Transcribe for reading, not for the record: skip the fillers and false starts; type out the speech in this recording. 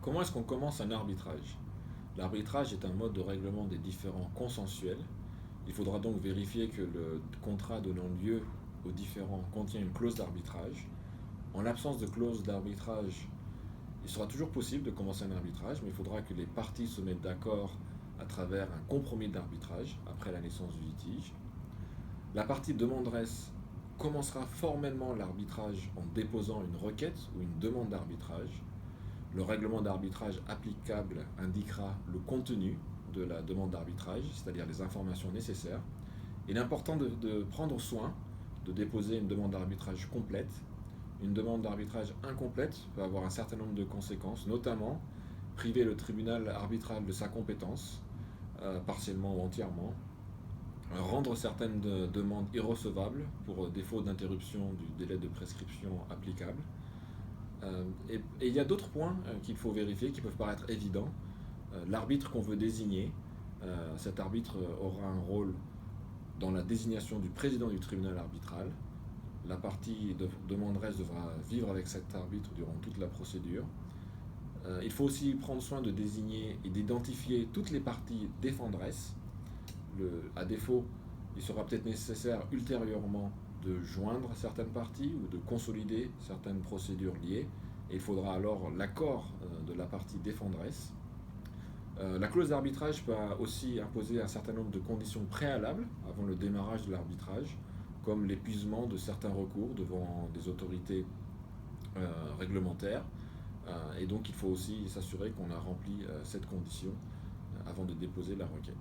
Comment est-ce qu'on commence un arbitrage? L'arbitrage est un mode de règlement des différends consensuels. Il faudra donc vérifier que le contrat donnant lieu aux différends contient une clause d'arbitrage. En l'absence de clause d'arbitrage, il sera toujours possible de commencer un arbitrage, mais il faudra que les parties se mettent d'accord à travers un compromis d'arbitrage après la naissance du litige. La partie demanderesse commencera formellement l'arbitrage en déposant une requête ou une demande d'arbitrage. Le règlement d'arbitrage applicable indiquera le contenu de la demande d'arbitrage, c'est-à-dire les informations nécessaires. Il est important de prendre soin de déposer une demande d'arbitrage complète. Une demande d'arbitrage incomplète peut avoir un certain nombre de conséquences, notamment priver le tribunal arbitral de sa compétence, partiellement ou entièrement, rendre certaines demandes irrecevables pour défaut d'interruption du délai de prescription applicable. Et il y a d'autres points qu'il faut vérifier qui peuvent paraître évidents. L'arbitre qu'on veut désigner, cet arbitre aura un rôle dans la désignation du président du tribunal arbitral. La partie demanderesse devra vivre avec cet arbitre durant toute la procédure. Il faut aussi prendre soin de désigner et d'identifier toutes les parties défenderesses. À défaut, il sera peut-être nécessaire ultérieurement de joindre certaines parties ou de consolider certaines procédures liées. Et il faudra alors l'accord de la partie défenderesse. La clause d'arbitrage peut aussi imposer un certain nombre de conditions préalables avant le démarrage de l'arbitrage, comme l'épuisement de certains recours devant des autorités réglementaires. Et donc il faut aussi s'assurer qu'on a rempli cette condition avant de déposer la requête.